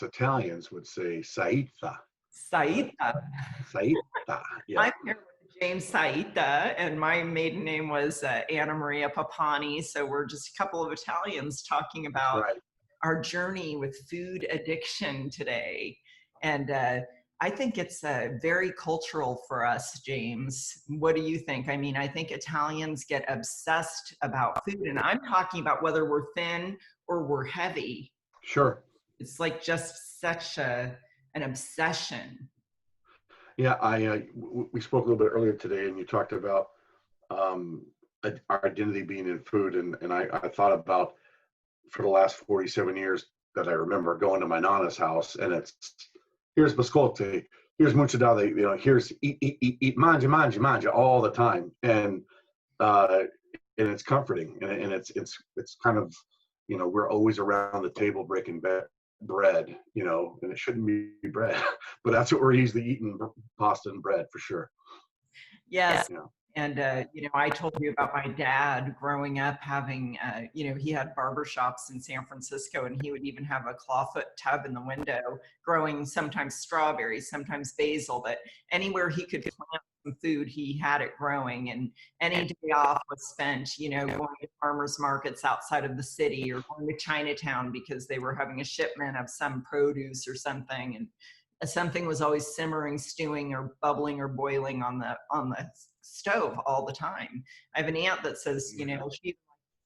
Italians would say Saitta, but Saitta. Saitta, yeah, I'm here with James Saitta, and my maiden name was Anna Maria Papani. So we're just a couple of Italians talking that's about right. our journey with food addiction today. And I think it's very cultural for us, James. What do you think? I mean, I think Italians get obsessed about food, and I'm talking about whether we're thin or we're heavy. Sure. It's like just such an obsession. Yeah, we spoke a little bit earlier today, and you talked about um, our identity being in food, and I thought about for the last 47 years that I remember going to my nana's house, and it's here's biscotti, here's mucciadale, here's eat, mangia, mangia, mangia all the time, uh, and it's comforting, and it's kind of, we're always around the table breaking bread, and it shouldn't be bread, but that's what we're usually eating, pasta and bread for sure. Yes. You know, And, I told you about my dad growing up having, he had barber shops in San Francisco, and he would even have a clawfoot tub in the window growing sometimes strawberries, sometimes basil, but anywhere he could plant some food, he had it growing. And any day off was spent, going to farmers markets outside of the city or going to Chinatown because they were having a shipment of some produce or something. And something was always simmering, stewing, or bubbling or boiling on the stove all the time. I have an aunt that says, she likes the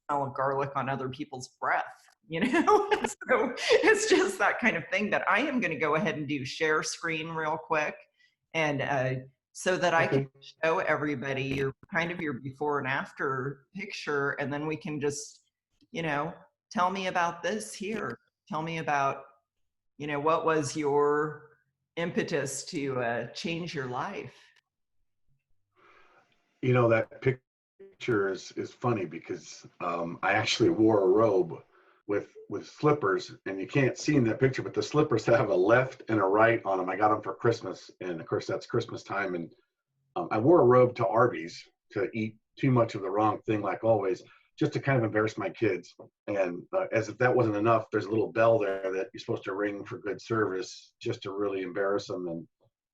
smell of garlic on other people's breath. So it's just that kind of thing. That I am going to go ahead and do share screen real quick, and so that I can okay. show everybody your before and after picture, and then we can just, tell me about this here. Tell me about, what was your impetus to change your life? That picture is funny because I actually wore a robe with slippers, and you can't see in that picture, but the slippers have a left and a right on them. I got them for Christmas, and of course that's Christmas time, and I wore a robe to Arby's to eat too much of the wrong thing, like always, just to kind of embarrass my kids. And as if that wasn't enough, there's a little bell there that you're supposed to ring for good service, just to really embarrass them.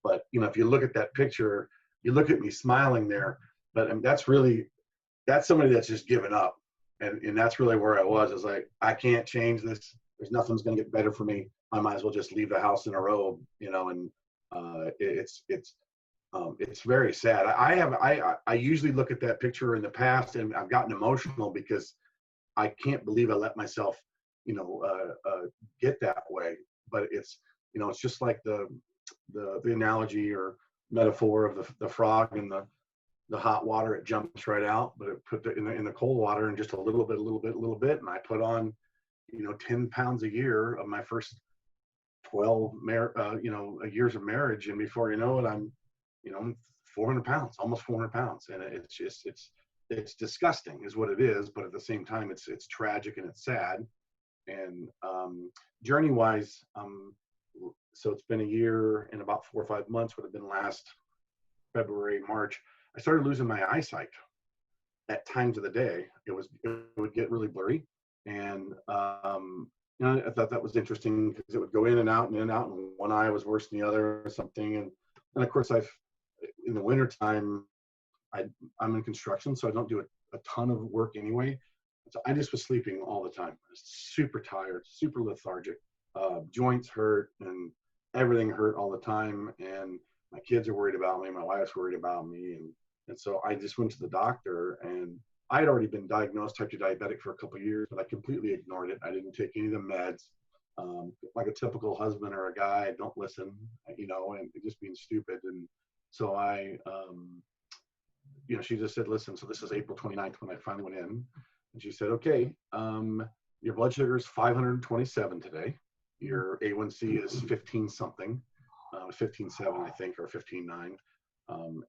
But if you look at that picture, you look at me smiling there, but that's somebody that's just given up. And that's really where I was. Is like, I can't change this. There's nothing's going to get better for me. I might as well just leave the house in a robe, and it's very sad. I usually look at that picture in the past, and I've gotten emotional because I can't believe I let myself, get that way. But it's just like the analogy or metaphor of the frog in the hot water. It jumps right out, but it put in the cold water, and just a little bit, and I put on 10 pounds a year of my first 12 years of marriage, and before you know it, I'm 400 pounds, almost 400 pounds, and it's disgusting is what it is, but at the same time it's tragic and it's sad. And journey wise, so it's been a year and about 4 or 5 months, would have been last February, March. I started losing my eyesight at times of the day. It would get really blurry, and I thought that was interesting because it would go in and out and in and out, and one eye was worse than the other or something. And of course, in the wintertime, I'm in construction, so I don't do a ton of work anyway. So I just was sleeping all the time. I was super tired, super lethargic. Joints hurt and everything hurt all the time. And my kids are worried about me. My wife's worried about me. And so I just went to the doctor, and I had already been diagnosed type 2 diabetic for a couple of years, but I completely ignored it. I didn't take any of the meds. Like a typical husband or a guy, I don't listen, and just being stupid. And so she just said, listen, so this is April 29th when I finally went in. And she said, okay, your blood sugar is 527 today. Your A1C is 15 something, 15.7, I think, or 15.9.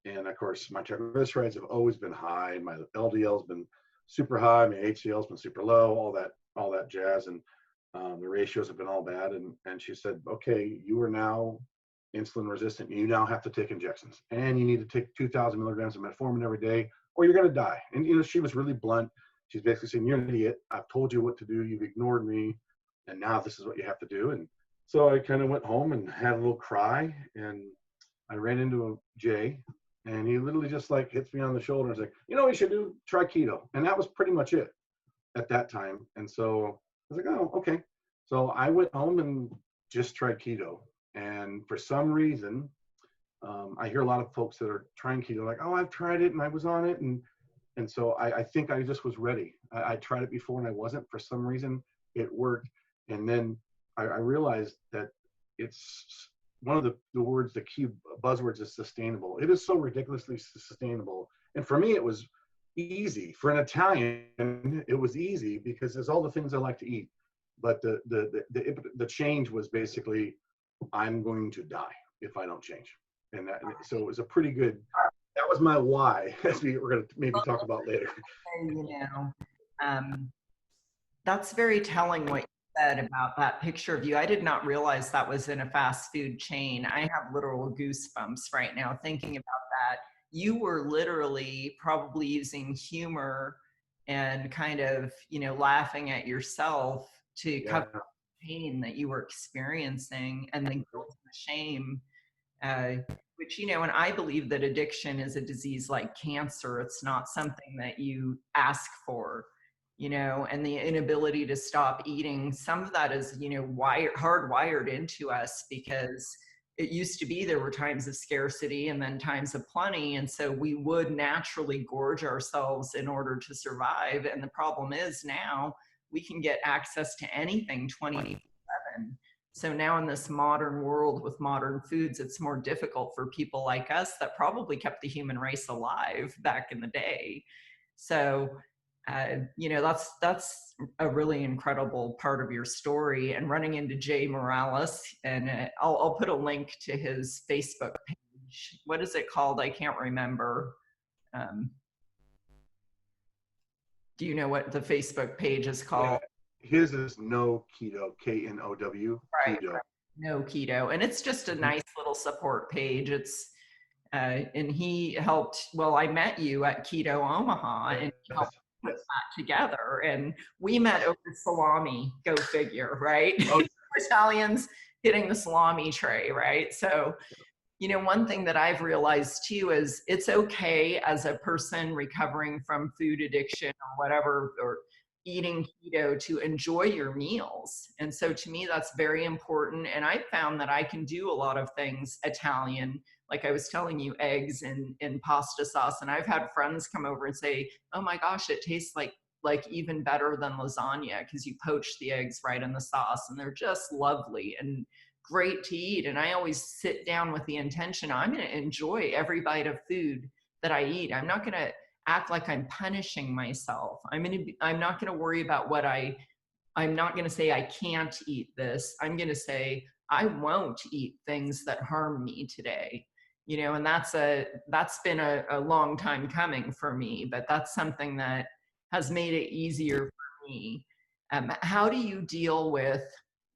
And of course, my triglycerides have always been high. My LDL has been super high. My HDL has been super low, all that jazz. And the ratios have been all bad. And she said, okay, you are now insulin resistant. You now have to take injections, and you need to take 2,000 milligrams of metformin every day, or you're going to die. And, she was really blunt. She's basically saying, you're an idiot. I've told you what to do. You've ignored me. And now this is what you have to do. And So I kind of went home and had a little cry, and I ran into Jay, and he literally just like hits me on the shoulder and is like, you know what you should do? Try keto. And that was pretty much it at that time. And so I was like, oh, okay. So I went home and just tried keto. And for some reason, I hear a lot of folks that are trying keto like, oh, I've tried it and I was on it. And so I think I just was ready. I tried it before and I wasn't. For some reason, it worked. And then I realized that it's one of the words, the key buzzwords is sustainable. It is so ridiculously sustainable. And for me, it was easy. For an Italian, it was easy because there's all the things I like to eat. But the change was basically, I'm going to die if I don't change. And that, so it was a pretty good, that was my why, as we're going to maybe talk about later. You know, um, that's very telling what you said about that picture of you. I did not realize that was in a fast food chain. I have literal goosebumps right now thinking about that. You were literally probably using humor and kind of, you know, laughing at yourself to cover Yeah. the pain that you were experiencing and the guilt and the shame, uh, which, you know, and I believe that addiction is a disease like cancer. It's not something that you ask for, you know, and the inability to stop eating, some of that is, you know, hardwired into us, because it used to be there were times of scarcity and then times of plenty. And so we would naturally gorge ourselves in order to survive. And the problem is now we can get access to anything 24/7. So now in this modern world with modern foods, it's more difficult for people like us that probably kept the human race alive back in the day. So, you know, that's a really incredible part of your story. And running into Jay Morales, and I'll put a link to his Facebook page. What is it called? I can't remember. Um, do you know what the Facebook page is called? His is No Keto, Know, Right. Keto. No Keto, and it's just a Mhm. nice little support page. It's and he helped. Well, I met you at Keto Omaha, and he Yes. helped put Yes. that together. And we met over salami. Go figure, right? Oh, Italians hitting the salami tray, right? So, you know, one thing that I've realized too is it's okay as a person recovering from food addiction or whatever, or eating keto, to enjoy your meals. And so to me, that's very important. And I found that I can do a lot of things Italian, like I was telling you, eggs and pasta sauce. And I've had friends come over and say, oh my gosh, it tastes like even better than lasagna because you poach the eggs right in the sauce, and they're just lovely and great to eat. And I always sit down with the intention, I'm going to enjoy every bite of food that I eat. I'm not going to act like I'm punishing myself. I'm not going to worry about I'm not going to say I can't eat this. I'm going to say I won't eat things that harm me today. You know, and that's been a long time coming for me, but that's something that has made it easier for me. How do you deal with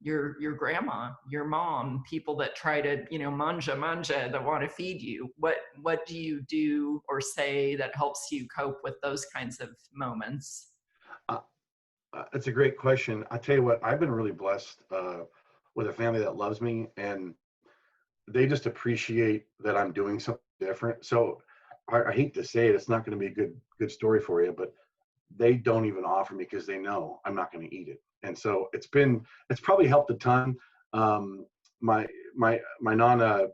your grandma, your mom, people that try to, you know, manja that want to feed you? What do you do or say that helps you cope with those kinds of moments? uh, it's a great question. I tell you what, I've been really blessed with a family that loves me, and they just appreciate that I'm doing something different. So I hate to say it, it's not going to be a good story for you, but they don't even offer me because they know I'm not going to eat it. And so it's probably helped a ton. Um, my my nana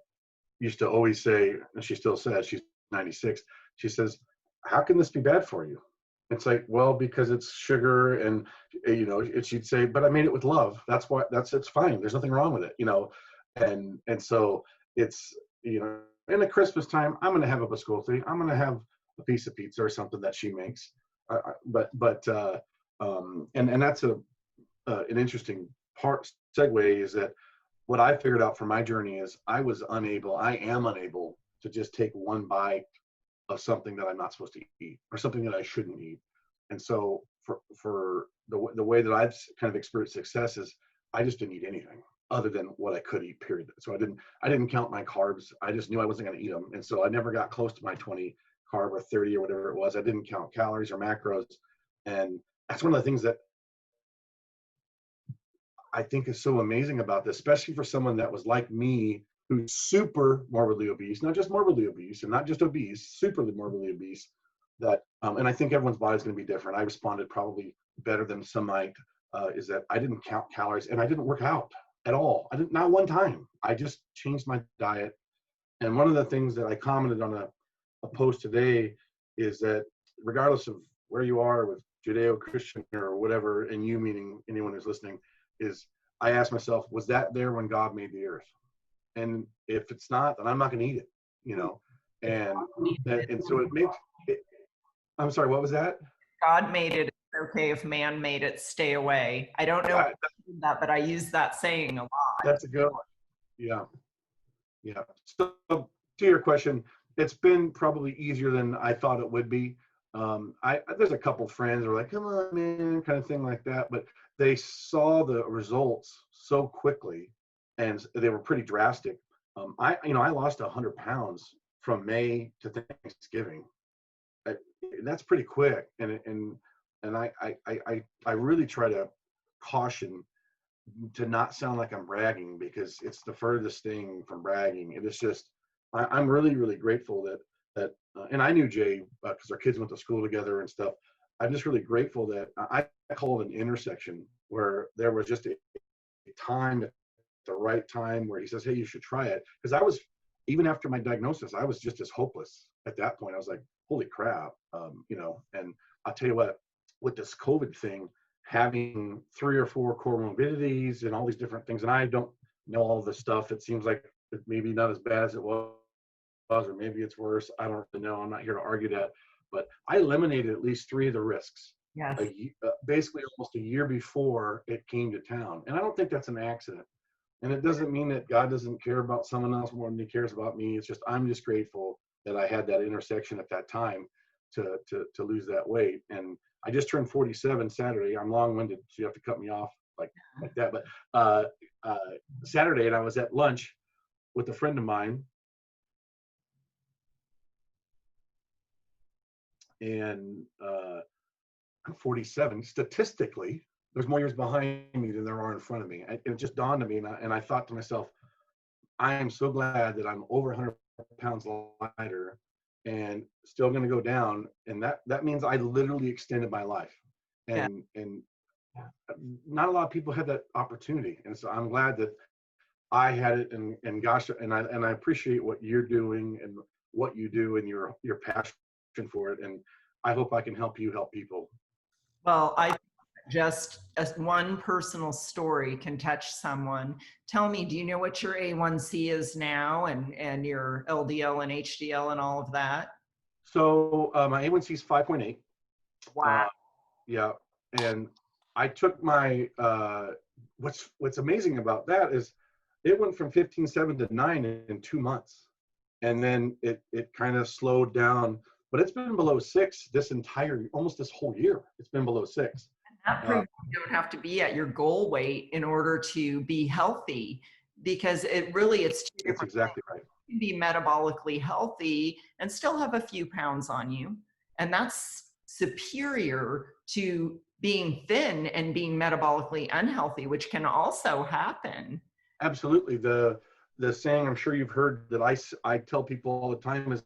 used to always say, and she still says, she's 96. She says, "How can this be bad for you?" It's like, well, because it's sugar, and you know, she'd say, "But I made it with love. That's why. It's fine. There's nothing wrong with it." You know, and so it's, you know, in the Christmas time, I'm going to have a biscotti. I'm going to have a piece of pizza or something that she makes. And that's an interesting part segue, is that what I figured out from my journey is I am unable to just take one bite of something that I'm not supposed to eat or something that I shouldn't eat. And so for the way that I've kind of experienced success is I just didn't eat anything other than what I could eat, period. So I didn't count my carbs. I just knew I wasn't going to eat them. And so I never got close to my 20 carb or 30 or whatever it was. I didn't count calories or macros. And that's one of the things that I think is so amazing about this, especially for someone that was like me, who's super morbidly obese, not just morbidly obese and not just obese, super morbidly obese. That, and I think everyone's body is going to be different. I responded probably better than some might. Is that I didn't count calories and I didn't work out at all. I didn't, not one time. I just changed my diet. And one of the things that I commented on a post today is that regardless of where you are with Judeo-Christian or whatever, and you meaning anyone who's listening, is I asked myself, was that there when God made the earth? And if it's not, then I'm not going to eat it, you know. And so it makes it, I'm sorry, what was that? God made it. It's okay if man made it. Stay away. I don't know that, but I use that saying a lot. That's a good one. Yeah. Yeah. So to your question, it's been probably easier than I thought it would be. There's a couple friends who are like, come on, man, kind of thing like that. But they saw the results so quickly and they were pretty drastic. I lost 100 pounds from May to Thanksgiving. That's pretty quick. And I really try to caution to not sound like I'm bragging, because it's the furthest thing from bragging. It is just, I'm really, really grateful that and I knew Jay because our kids went to school together and stuff. I'm just really grateful that I call it an intersection where there was just a time at the right time where he says, hey, you should try it. Because I was, even after my diagnosis, I was just as hopeless at that point. I was like, holy crap, and I'll tell you what, with this COVID thing, having 3 or 4 comorbidities and all these different things, and I don't know all this stuff. It seems like it maybe not as bad as it was, or maybe it's worse. I don't really know. I'm not here to argue that, but I eliminated at least 3 of the risks. Yes. Basically almost a year before it came to town. And I don't think that's an accident. And it doesn't mean that God doesn't care about someone else more than he cares about me. It's just, I'm just grateful that I had that intersection at that time to lose that weight. And I just turned 47 Saturday. I'm long-winded, so you have to cut me off like that. But Saturday, and I was at lunch with a friend of mine, and I'm 47. Statistically, there's more years behind me than there are in front of me. It just dawned on me, and I thought to myself, I am so glad that I'm over 100 pounds lighter and still going to go down. And that means I literally extended my life. And not a lot of people had that opportunity. And so I'm glad that I had it, and gosh, and I appreciate what you're doing and what you do and your passion for it. And I hope I can help you help people. Well, I just as one personal story can touch someone. Tell me, do you know what your A1C is now, and your LDL and HDL and all of that? So my A1C is 5.8. Wow. Yeah. And I took my, what's amazing about that is it went from 15.7 to 9 in 2 months. And then it kind of slowed down, but it's been below 6 almost this whole year. It's been below 6. That proves you don't have to be at your goal weight in order to be healthy, because it's two different exactly right. You can be metabolically healthy and still have a few pounds on you. And that's superior to being thin and being metabolically unhealthy, which can also happen. Absolutely. The saying I'm sure you've heard that I tell people all the time is,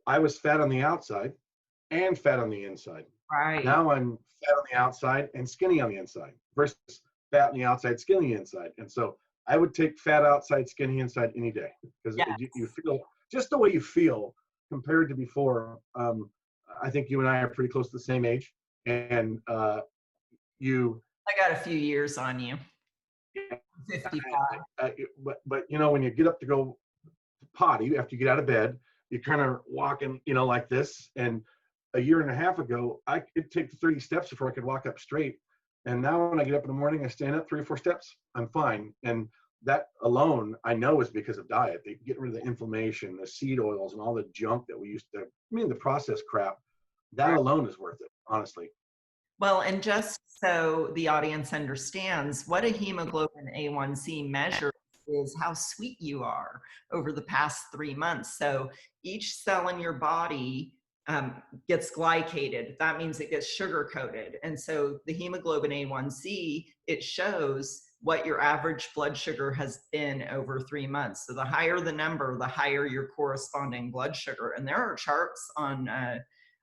I was fat on the outside and fat on the inside. Right. Now I'm fat on the outside and skinny on the inside, versus fat on the outside, skinny inside. And so I would take fat outside, skinny inside any day, because you feel just the way you feel compared to before. I think you and I are pretty close to the same age, and I got a few years on you. 55. But when you get up to go potty after you get out of bed, you're kind of walking, like this. And a year and a half ago, I could take 30 steps before I could walk up straight. And now when I get up in the morning, I stand up 3 or 4 steps, I'm fine. And that alone, I know, is because of diet. They get rid of the inflammation, the seed oils, and all the junk that we used to, the processed crap. That alone is worth it, honestly. Well, and just so the audience understands, what a hemoglobin A1C measures is how sweet you are over the past 3 months. So each cell in your body gets glycated. That means it gets sugar coated. And so the hemoglobin A1C, it shows what your average blood sugar has been over 3 months. So the higher the number, the higher your corresponding blood sugar. And there are charts on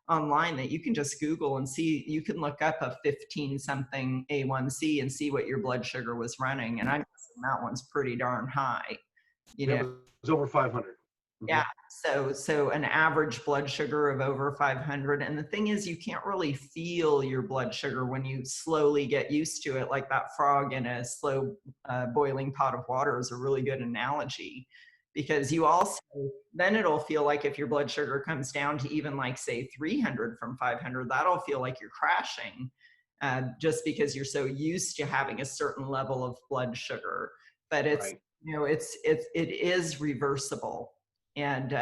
online that you can just Google and see. You can look up a 15 something A1C and see what your blood sugar was running. And I'm guessing that one's pretty darn high. You know, It was over 500. yeah. So an average blood sugar of over 500. And the thing is, you can't really feel your blood sugar when you slowly get used to it. Like that frog in a slow boiling pot of water is a really good analogy, because you also, then it'll feel like if your blood sugar comes down to even like say 300 from 500, that'll feel like you're crashing, just because you're so used to having a certain level of blood sugar. But it's, Right. it is reversible. And,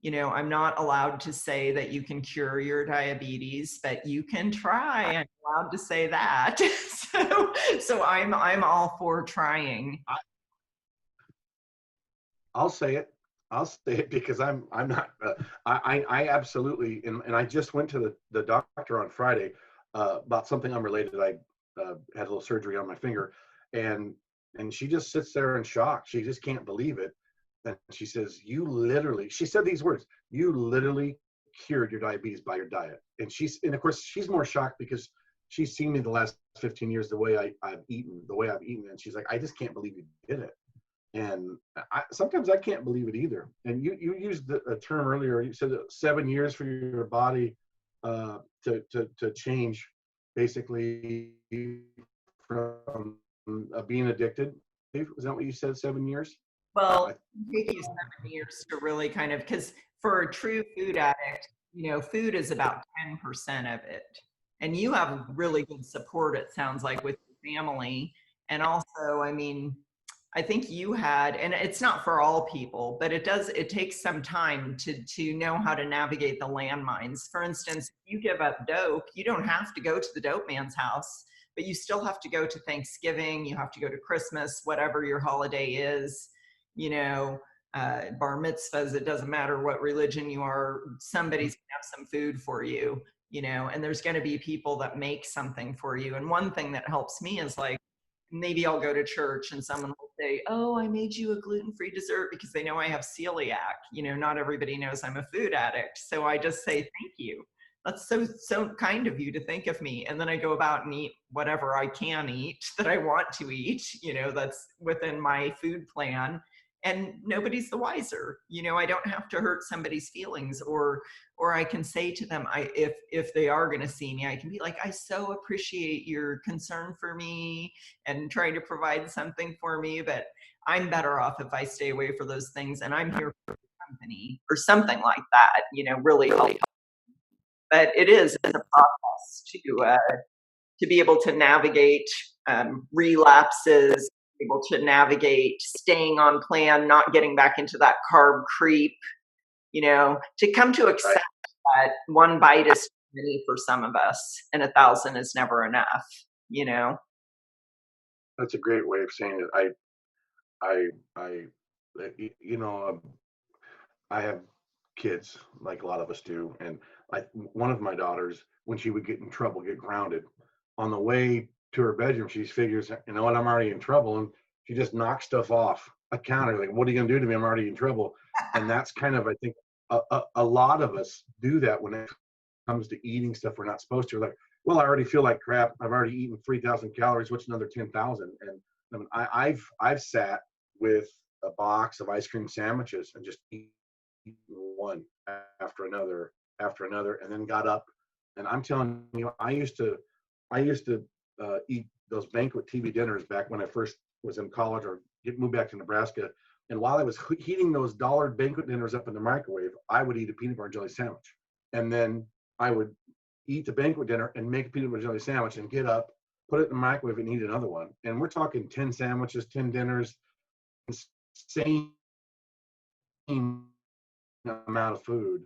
I'm not allowed to say that you can cure your diabetes, but you can try. I'm allowed to say that. So I'm all for trying. I'll say it. I'll say it because I'm not. I absolutely, and I just went to the doctor on Friday about something unrelated. I had a little surgery on my finger, and she just sits there in shock. She just can't believe it. And she says, "You literally," she said these words, "You literally cured your diabetes by your diet." And of course she's more shocked because she's seen me the last 15 years, the way I've eaten, and she's like, "I just can't believe you did it." And sometimes I can't believe it either. And you used a term earlier. You said 7 years for your body to change, basically, from being addicted. Is that what you said? 7 years? Well, it takes you 7 years to really kind of, because for a true food addict, food is about 10% of it. And you have really good support, it sounds like, with your family. And also, I mean, I think you had, and it's not for all people, but it takes some time to know how to navigate the landmines. For instance, if you give up dope, you don't have to go to the dope man's house, but you still have to go to Thanksgiving, you have to go to Christmas, whatever your holiday is, bar mitzvahs, it doesn't matter what religion you are, somebody's gonna have some food for you, and there's gonna be people that make something for you. And one thing that helps me is like, maybe I'll go to church and someone will say, "Oh, I made you a gluten-free dessert," because they know I have celiac. Not everybody knows I'm a food addict. So I just say, "Thank you. That's so kind of you to think of me." And then I go about and eat whatever I can eat that I want to eat, that's within my food plan. And nobody's the wiser. I don't have to hurt somebody's feelings, or I can say to them, if they are going to see me, I can be like, "I so appreciate your concern for me and trying to provide something for me, but I'm better off if I stay away for those things, and I'm here for the company," or something like that, really help. But it is a process to be able to navigate relapses, able to navigate staying on plan, not getting back into that carb creep, to come to accept that one bite is too many for some of us and 1,000 is never enough, That's a great way of saying it. You know, I have kids like a lot of us do, and one of my daughters, when she would get in trouble, get grounded, on the way to her bedroom, she figures, "You know what? I'm already in trouble," and she just knocks stuff off a counter. Like, "What are you gonna do to me? I'm already in trouble." And that's kind of, I think, a lot of us do that when it comes to eating stuff we're not supposed to. Like, well, I already feel like crap. I've already eaten 3,000 calories. What's another 10,000? And I mean, I've sat with a box of ice cream sandwiches and just eaten one after another, and then got up. And I'm telling you, I used to eat those banquet TV dinners back when I first was in college or moved back to Nebraska. And while I was heating those dollar banquet dinners up in the microwave, I would eat a peanut butter and jelly sandwich. And then I would eat the banquet dinner and make a peanut butter and jelly sandwich and get up, put it in the microwave and eat another one. And we're talking 10 sandwiches, 10 dinners, same amount of food.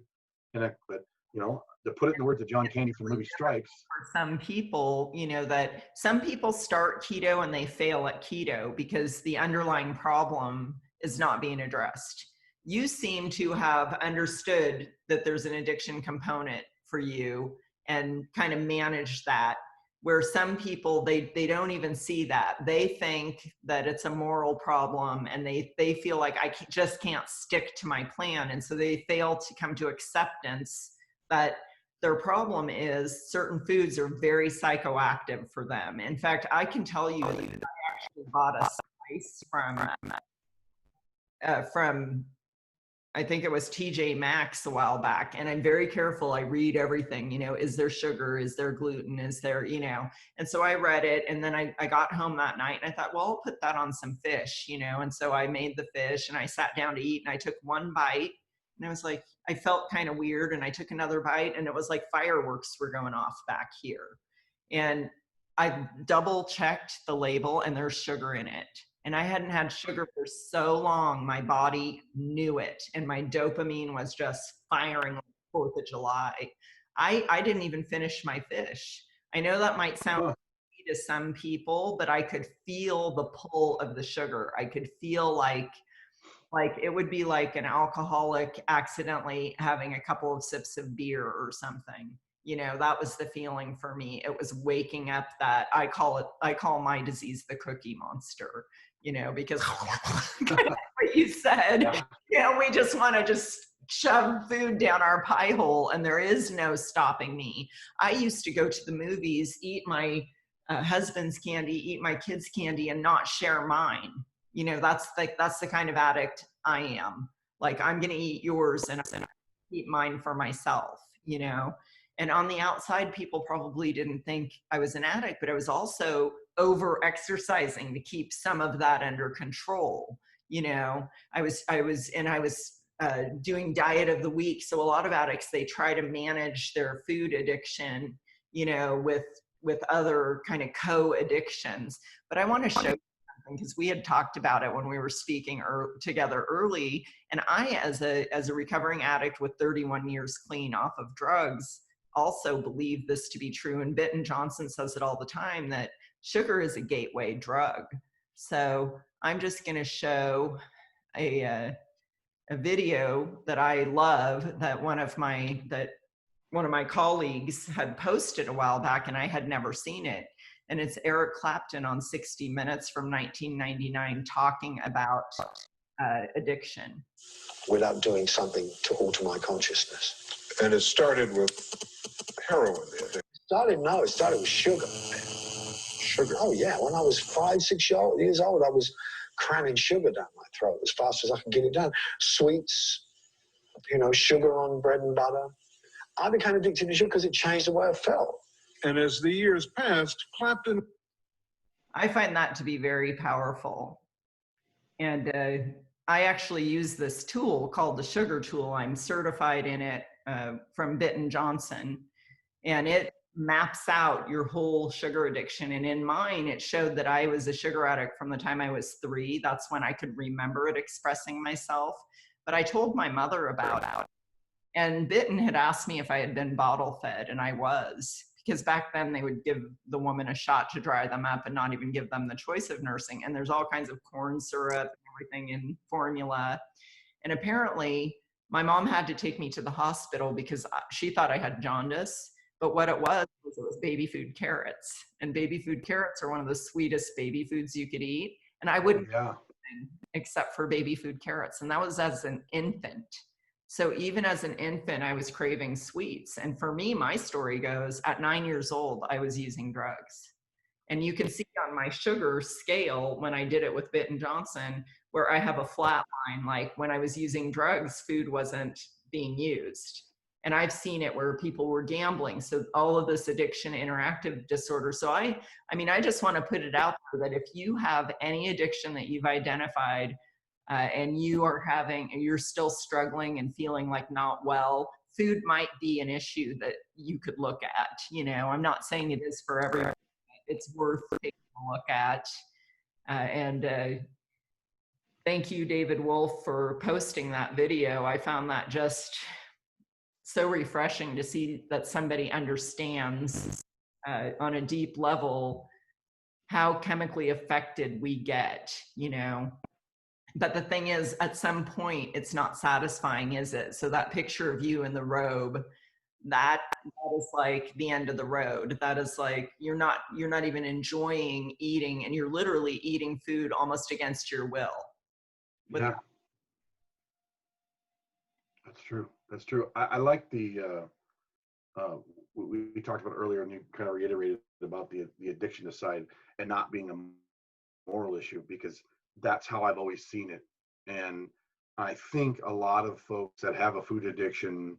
But to put it in the words of John Candy from the movie Stripes. For some people, that some people start keto and they fail at keto because the underlying problem is not being addressed. You seem to have understood that there's an addiction component for you and kind of managed that. where some people, they don't even see that. They think that it's a moral problem, and they feel like just can't stick to my plan. And so they fail to come to acceptance that their problem is certain foods are very psychoactive for them. In fact, I can tell you that I actually bought a spice from I think it was TJ Maxx a while back. And I'm very careful. I read everything, is there sugar? Is there gluten? Is there, and so I read it. And then I got home that night and I thought, well, I'll put that on some fish, and so I made the fish and I sat down to eat and I took one bite and I was like, I felt kind of weird. And I took another bite and it was like fireworks were going off back here. And I double checked the label and there's sugar in it. And I hadn't had sugar for so long, my body knew it. And my dopamine was just firing like 4th of July. I didn't even finish my fish. I know that might sound crazy to some people, but I could feel the pull of the sugar. I could feel like it would be like an alcoholic accidentally having a couple of sips of beer or something. That was the feeling for me. It was waking up that I call my disease the cookie monster, because kind of what you said, we just want to just shove food down our pie hole and there is no stopping me. I used to go to the movies, eat my husband's candy, eat my kids' candy and not share mine. That's the kind of addict I am. Like, I'm going to eat yours and I'm going to eat mine for myself, And on the outside, people probably didn't think I was an addict, but I was also over exercising to keep some of that under control. I was doing diet of the week. So a lot of addicts, they try to manage their food addiction, with other kind of co-addictions. But I want to show you something, because we had talked about it when we were speaking together early. And I, as a recovering addict with 31 years clean off of drugs, also believe this to be true. And Bitten Johnson says it all the time, that sugar is a gateway drug. So I'm just going to show a video that I love that one of my colleagues had posted a while back, and I had never seen it. And it's Eric Clapton on 60 Minutes from 1999 talking about addiction. Without doing something to alter my consciousness. And it started with heroin. It started with sugar. Sugar? Oh, yeah. When I was 5, 6 years old, I was cramming sugar down my throat as fast as I could get it down. Sweets, sugar on bread and butter. I became addicted to sugar because it changed the way I felt. And as the years passed, Clapton... I find that to be very powerful. And I actually use this tool called the Sugar Tool. I'm certified in it from Bitten Johnson. And it maps out your whole sugar addiction. And in mine, it showed that I was a sugar addict from the time I was 3. That's when I could remember it expressing myself. But I told my mother about it. And Bitten had asked me if I had been bottle fed, and I was. Because back then they would give the woman a shot to dry them up and not even give them the choice of nursing. And there's all kinds of corn syrup and everything in formula. And apparently my mom had to take me to the hospital because she thought I had jaundice. But what it was baby food carrots. And baby food carrots are one of the sweetest baby foods you could eat. And I wouldn't eat anything except for baby food carrots. And that was as an infant. So even as an infant, I was craving sweets. And for me, my story goes, at 9 years old, I was using drugs. And you can see on my sugar scale, when I did it with Bitten Johnson, where I have a flat line, like when I was using drugs, food wasn't being used. And I've seen it where people were gambling. So all of this addiction, interactive disorder. So I just want to put it out there that if you have any addiction that you've identified, and you're still struggling and feeling like not well, food might be an issue that you could look at. I'm not saying it is for everyone. It's worth taking a look at. And thank you, David Wolf, for posting that video. I found that just so refreshing to see that somebody understands on a deep level how chemically affected we get, But the thing is, at some point, it's not satisfying, is it? So that picture of you in the robe, that is like the end of the road. That is like, you're not even enjoying eating, and you're literally eating food almost against your will. Yeah, that's true. That's true. I like the, we talked about earlier, and you kind of reiterated about the addiction aside and not being a moral issue, because that's how I've always seen it. And I think a lot of folks that have a food addiction,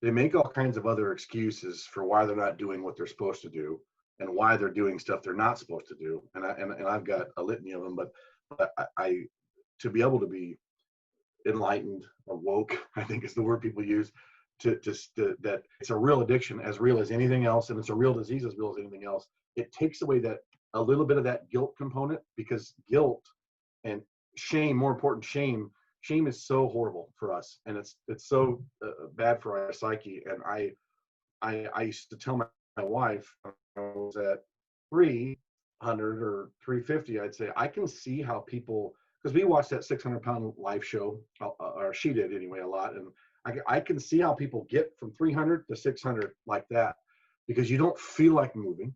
they make all kinds of other excuses for why they're not doing what they're supposed to do and why they're doing stuff they're not supposed to do. And I've got a litany of them, but I to be able to be enlightened or woke, I think is the word people use, to that it's a real addiction, as real as anything else, and it's a real disease as real as anything else. It takes away that a little bit of that guilt component, because guilt and shame, more important, shame is so horrible for us, and it's so bad for our psyche. And I used to tell my wife, I was at 300 or 350, I'd say, I can see how people, because we watched that 600-pound live show, or she did anyway, a lot, and I can see how people get from 300 to 600 like that, because you don't feel like moving,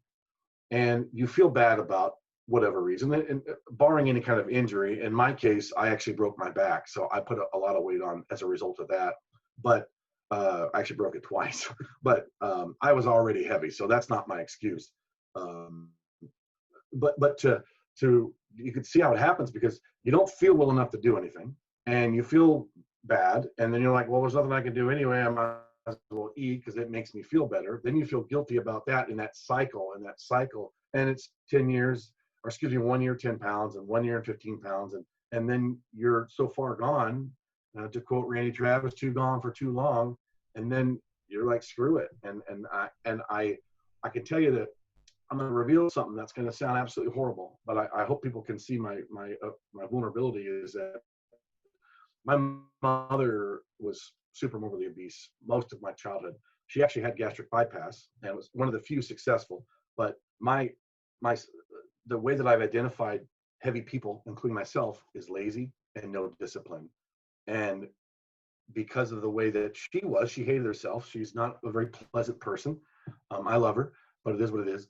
and you feel bad about whatever reason, and barring any kind of injury. In my case, I actually broke my back, so I put a lot of weight on as a result of that. But I actually broke it twice. But I was already heavy, so that's not my excuse. But to you can see how it happens, because you don't feel well enough to do anything, and you feel bad, and then you're like, well, there's nothing I can do anyway. I might as well eat because it makes me feel better. Then you feel guilty about that, in that cycle, and it's 10 years. Or excuse me, 1 year 10 pounds, and 1 year and 15 pounds, and then you're so far gone, to quote Randy Travis, too gone for too long, and then you're like, screw it. And I can tell you that I'm going to reveal something that's going to sound absolutely horrible, but I hope people can see my vulnerability, is that my mother was super morbidly obese most of my childhood. She actually had gastric bypass, and was one of the few successful. But the way that I've identified heavy people, including myself, is lazy and no discipline. And because of the way that she hated herself. She's not a very pleasant person. I love her, but it is what it is.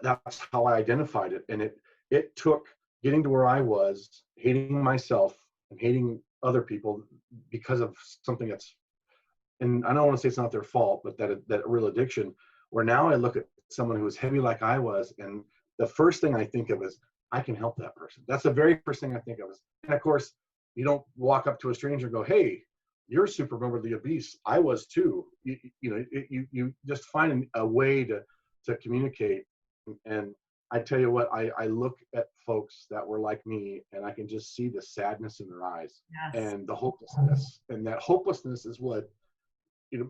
That's how I identified it. And it took getting to where I was, hating myself and hating other people because of something that's, and I don't want to say it's not their fault, but that real addiction, where now I look at someone who was heavy like I was, and the first thing I think of is, I can help that person. That's the very first thing I think of. And of course, you don't walk up to a stranger and go, hey, you're super morbidly obese. I was too. You just find a way to communicate. And I tell you what, I look at folks that were like me, and I can just see the sadness in their eyes. Yes. And the hopelessness. And that hopelessness is what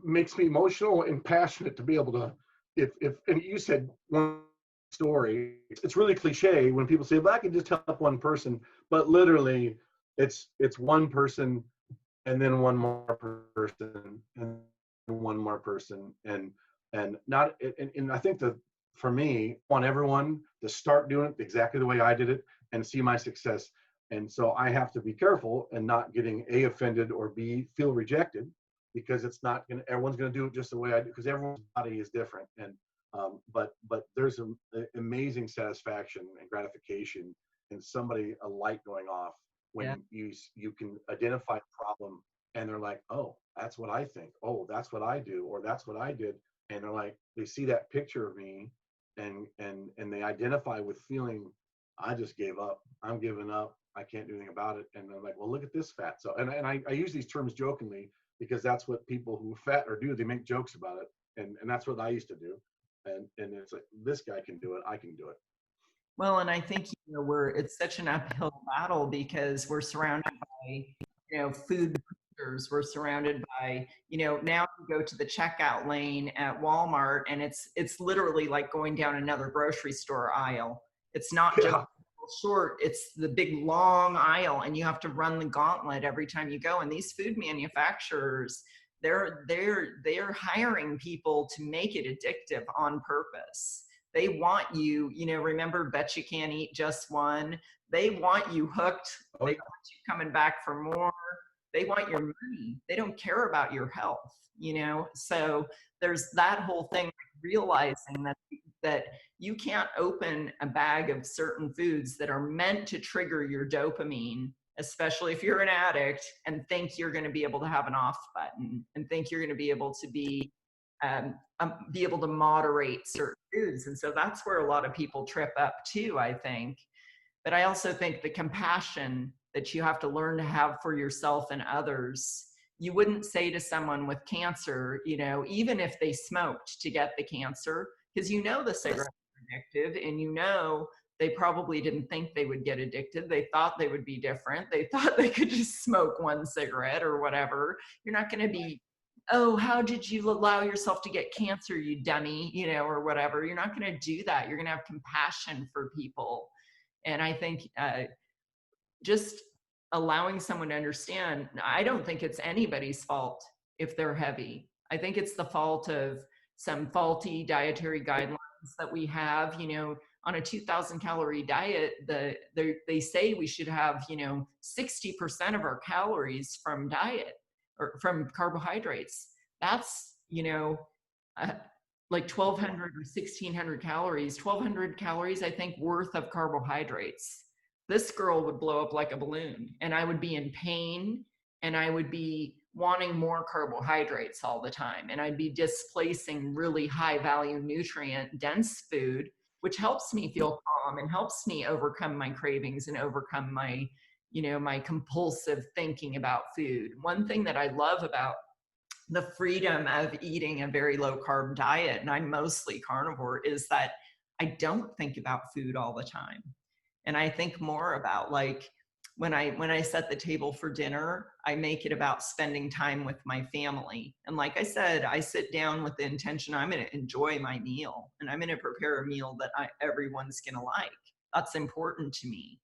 makes me emotional and passionate to be able to, and you said one story, it's really cliche when people say, well, I can just help one person, but literally it's one person, and then one more person, and one more person, and not, and I think that for me, I want everyone to start doing it exactly the way I did it and see my success. And so I have to be careful and not getting A, offended, or B, feel rejected, because it's not going to, everyone's going to do it just the way I do, because everyone's body is different. And but there's an amazing satisfaction and gratification in a light going off when you can identify a problem, and they're like, oh, that's what I think. Oh, that's what I do, or that's what I did. And they're like, they see that picture of me, and they identify with feeling, I just gave up. I'm giving up. I can't do anything about it. And they're like, well, look at this fat. So, and I use these terms jokingly, because that's what people who are fat or do. They make jokes about it. And that's what I used to do. And it's like, this guy can do it. I can do it. Well, and I think, it's such an uphill battle, because we're surrounded by, food boosters. We're surrounded by, now you go to the checkout lane at Walmart, and it's literally like going down another grocery store aisle. It's not just short, it's the big long aisle, and you have to run the gauntlet every time you go. And these food manufacturers, they're hiring people to make it addictive on purpose. They want you, remember, bet you can't eat just one. They want you hooked. They want you coming back for more. They want your money. They don't care about your health, you know? So there's that whole thing, realizing that you can't open a bag of certain foods that are meant to trigger your dopamine, especially if you're an addict, and think you're going to be able to have an off button and think you're going to be able to be able to moderate certain foods. And so that's where a lot of people trip up too, I think. But I also think the compassion that you have to learn to have for yourself and others. You wouldn't say to someone with cancer, you know, even if they smoked to get the cancer, because you know the cigarettes are addictive, and you know they probably didn't think they would get addicted. They thought they would be different. They thought they could just smoke one cigarette or whatever. You're not going to be, oh, how did you allow yourself to get cancer, you dummy, you know, or whatever. You're not going to do that. You're going to have compassion for people. And I think just allowing someone to understand, I don't think it's anybody's fault if they're heavy. I think it's the fault of some faulty dietary guidelines that we have. You know, on a 2,000 calorie diet, they say we should have, you know, 60% of our calories from diet or from carbohydrates. That's, you know, like 1,200 or 1,600 calories, 1,200 calories, I think, worth of carbohydrates. This girl would blow up like a balloon, and I would be in pain, and I would be wanting more carbohydrates all the time. And I'd be displacing really high value nutrient dense food, which helps me feel calm and helps me overcome my cravings and overcome my, you know, my compulsive thinking about food. One thing that I love about the freedom of eating a very low carb diet, and I'm mostly carnivore, is that I don't think about food all the time. And I think more about, like, when I set the table for dinner, I make it about spending time with my family. And like I said, I sit down with the intention, I'm going to enjoy my meal, and I'm going to prepare a meal that everyone's going to like. That's important to me.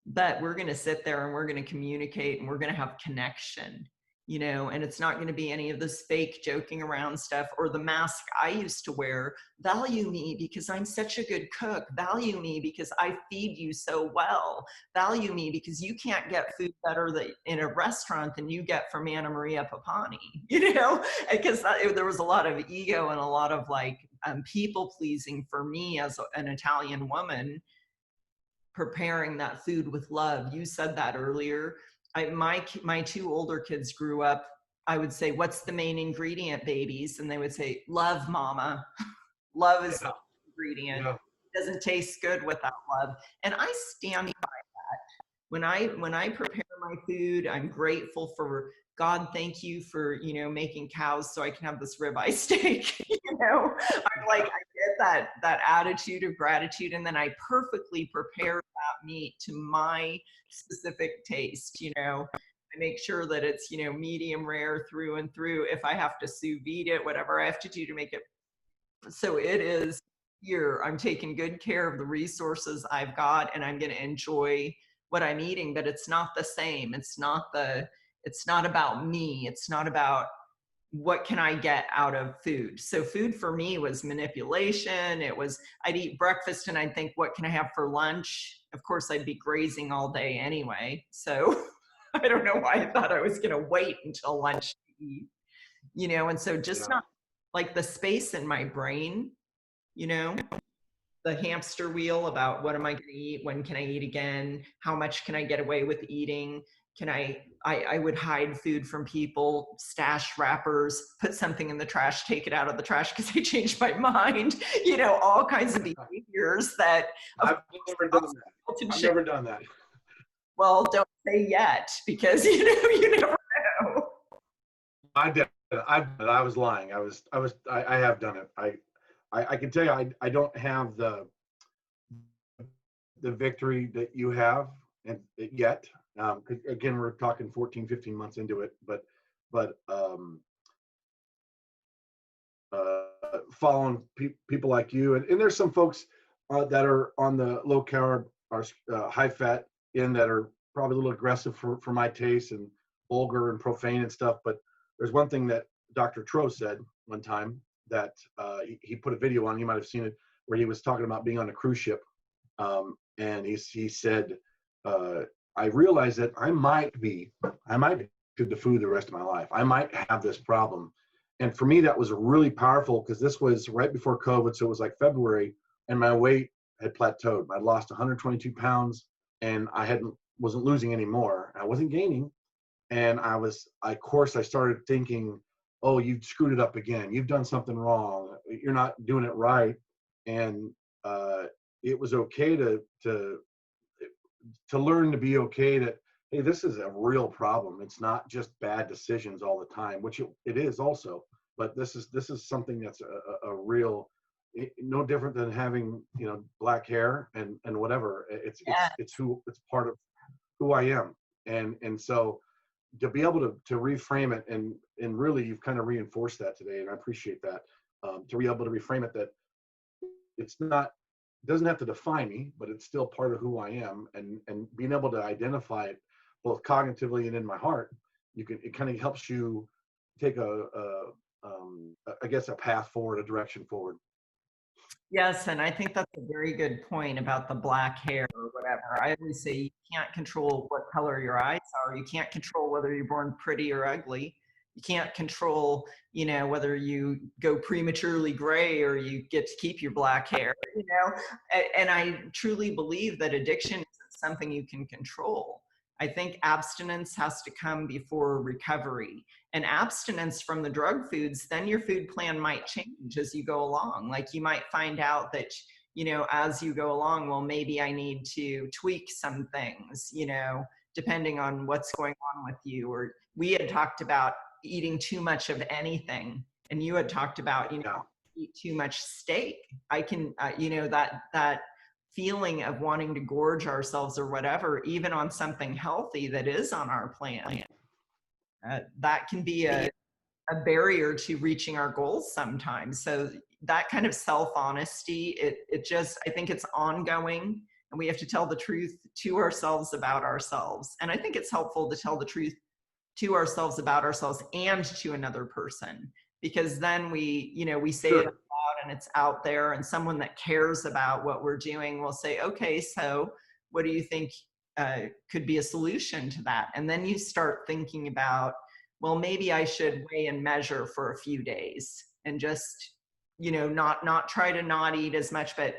But we're going to sit there and we're going to communicate and we're going to have connection, you know, and it's not going to be any of this fake joking around stuff or the mask I used to wear. Value me because I'm such a good cook. Value me because I feed you so well. Value me because you can't get food better in a restaurant than you get from Anna Maria Papani, you know, because there was a lot of ego and a lot of like people pleasing for me as an Italian woman, preparing that food with love. You said that earlier. My two older kids grew up, I would say, what's the main ingredient, babies? And they would say, love, mama. Love is the ingredient. Yeah. It doesn't taste good without love. And I stand by that. When I prepare my food, I'm grateful for God. Thank you for, you know, making cows so I can have this ribeye steak. You know, I'm like, I get that attitude of gratitude, and then I perfectly prepare that meat to my specific taste. You know, I make sure that it's, you know, medium rare through and through. If I have to sous vide it, whatever I have to do to make it, so it is here. I'm taking good care of the resources I've got, and I'm going to enjoy what I'm eating. But it's not the same. It's not about me. It's not about what can I get out of food. So food for me was manipulation. It was, I'd eat breakfast and I'd think, what can I have for lunch? Of course, I'd be grazing all day anyway. So I don't know why I thought I was going to wait until lunch to eat, you know? And so just not like the space in my brain, you know, the hamster wheel about what am I going to eat? When can I eat again? How much can I get away with eating? Can I would hide food from people, stash wrappers, put something in the trash, take it out of the trash because I changed my mind, you know, all kinds of behaviors that I've never done that. Well, don't say yet, because you know, you never know. I did. I was lying. I have done it. I can tell you, I don't have the victory that you have yet. Again, we're talking 14, 15 months into it, but following people like you, and there's some folks that are on the low carb or high fat end that are probably a little aggressive for my taste and vulgar and profane and stuff. But there's one thing that Dr. Tro said one time that he put a video on, you might have seen it, where he was talking about being on a cruise ship. And he said, I realized that I might be to food the rest of my life. I might have this problem. And for me, that was really powerful because this was right before COVID. So it was like February, and my weight had plateaued. I'd lost 122 pounds, and wasn't losing any more. I wasn't gaining. And of course, I started thinking, oh, you've screwed it up again. You've done something wrong. You're not doing it right. And it was okay to learn to be okay that, hey, this is a real problem. It's not just bad decisions all the time, which it is also, but this is something that's a real, no different than having, black hair and whatever. It's part of who I am. And so to be able to reframe it, and really you've kind of reinforced that today, and I appreciate that, to be able to reframe it, that it doesn't have to define me, but it's still part of who I am, and being able to identify it both cognitively and in my heart, it kind of helps you take I guess a path forward, a direction forward. Yes, and I think that's a very good point about the black hair or whatever. I always say you can't control what color your eyes are. You can't control whether you're born pretty or ugly. You can't control, whether you go prematurely gray or you get to keep your black hair, And I truly believe that addiction isn't something you can control. I think abstinence has to come before recovery. And abstinence from the drug foods, then your food plan might change as you go along. Like you might find out that, as you go along, well, maybe I need to tweak some things, depending on what's going on with you. Or we had talked about eating too much of anything. And you had talked about, eat too much steak. I can, that feeling of wanting to gorge ourselves or whatever, even on something healthy that is on our plan, that can be a barrier to reaching our goals sometimes. So that kind of self-honesty, I think it's ongoing, and we have to tell the truth to ourselves about ourselves. And I think it's helpful to tell the truth to ourselves about ourselves and to another person, because then we say it out and it's out there, and someone that cares about what we're doing will say, okay, so what do you think could be a solution to that? And then you start thinking about, well, maybe I should weigh and measure for a few days and just, not try to not eat as much, but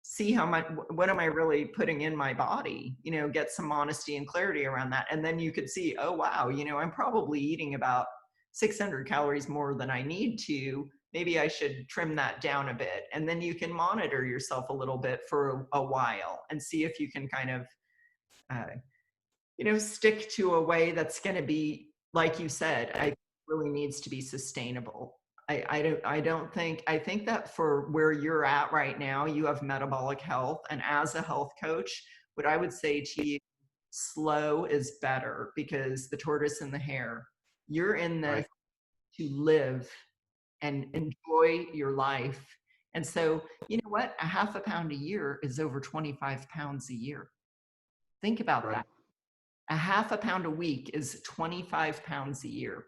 see what am I really putting in my body, get some honesty and clarity around that. And then you could see, oh, wow, I'm probably eating about 600 calories more than I need to. Maybe I should trim that down a bit. And then you can monitor yourself a little bit for a while and see if you can kind of, stick to a way that's going to be, like you said, I really needs to be sustainable. I think that for where you're at right now, you have metabolic health. And as a health coach, what I would say to you, slow is better, because the tortoise and the hare, you're in this to live and enjoy your life. And so, you know what? A half a pound a year is over 25 pounds a year. Think about that. A half a pound a week is 25 pounds a year.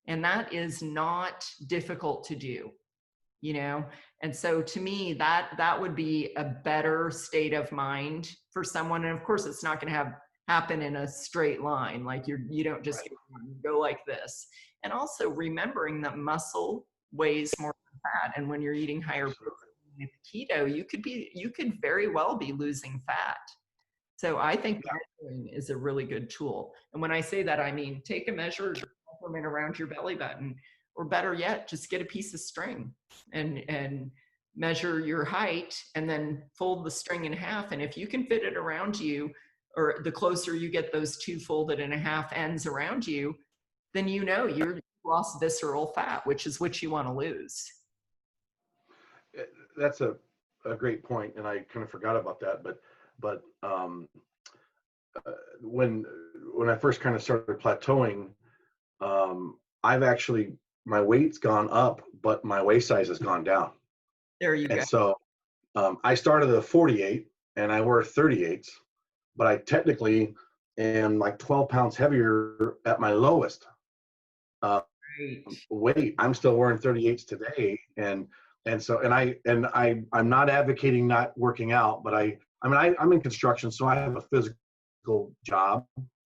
And that is not difficult to do, And so to me, that would be a better state of mind for someone. And of course, it's not going to happen in a straight line. Like you don't just go like this. And also remembering that muscle weighs more than fat. And when you're eating higher protein with keto, you could very well be losing fat. So I think measuring is a really good tool. And when I say that, I mean, take a measured measurement around your belly button, or better yet, just get a piece of string and measure your height, and then fold the string in half. And if you can fit it around you, or the closer you get those two folded in half ends around you, then you're lost visceral fat, which is what you want to lose. That's a great point, and I kind of forgot about that. But when I first kind of started plateauing, my weight's gone up, but my waist size has gone down. There you go. And so I started at 48 and I wear 38s, but I technically am like 12 pounds heavier at my lowest weight. I'm still wearing 38s today. And so I'm not advocating not working out, but I'm in construction, so I have a physical job.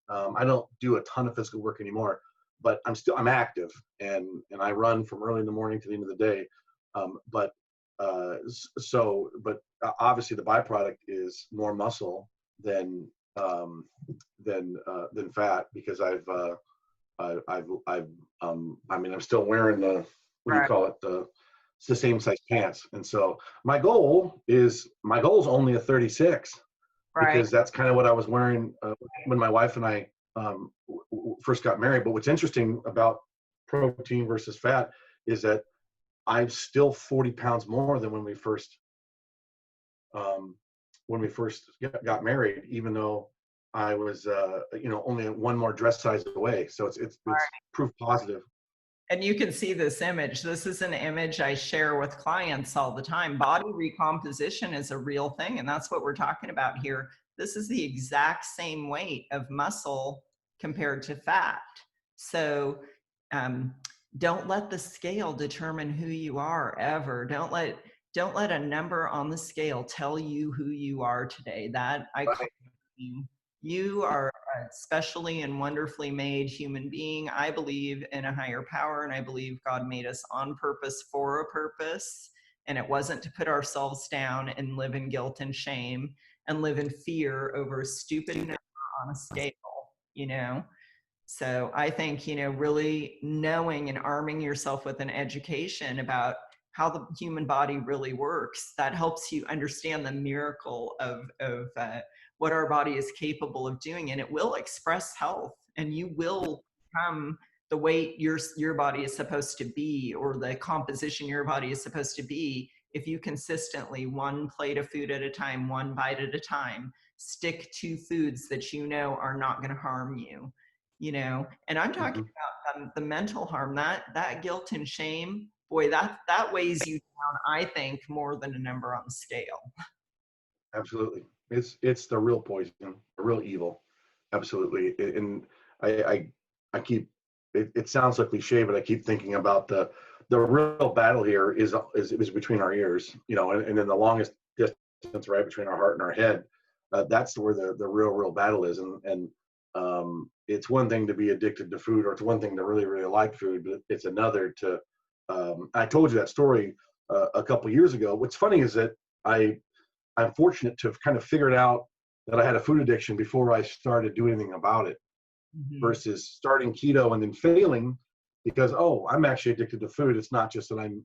I don't do a ton of physical work anymore, but I'm active, and I run from early in the morning to the end of the day. But obviously the byproduct is more muscle than fat, because I'm still wearing the, what do you call it, it's the same size pants. And so my goal is only a 36, because that's kind of what I was wearing when my wife and I first got married. But what's interesting about protein versus fat is that I'm still 40 pounds more than when we first got married, even though I was only one more dress size away. So it's proof positive. And you can see this image. This is an image I share with clients all the time. Body recomposition is a real thing, and that's what we're talking about here. This is the exact same weight of muscle compared to fat. So don't let the scale determine who you are ever. Don't let a number on the scale tell you who you are today. That I call you are a specially and wonderfully made human being. I believe in a higher power, and I believe God made us on purpose for a purpose. And it wasn't to put ourselves down and live in guilt and shame and live in fear over a stupid number on a scale, So I think, really knowing and arming yourself with an education about how the human body really works, that helps you understand the miracle of what our body is capable of doing. And it will express health, and you will become the weight your body is supposed to be, or the composition your body is supposed to be, if you consistently, one plate of food at a time, one bite at a time, stick to foods that are not going to harm you. And I'm talking about the mental harm, that guilt and shame, boy, that weighs you down, I think, more than a number on the scale. Absolutely. It's the real poison, the real evil. Absolutely. And I keep, it sounds like cliche, but I keep thinking about the real battle here is between our ears, and then the longest distance right between our heart and our head. That's where the real battle is. And it's one thing to be addicted to food, or it's one thing to really, really like food, but it's another to, I told you that story a couple years ago. What's funny is that I'm fortunate to have kind of figured out that I had a food addiction before I started doing anything about it, versus starting keto and then failing because, I'm actually addicted to food. It's not just that I'm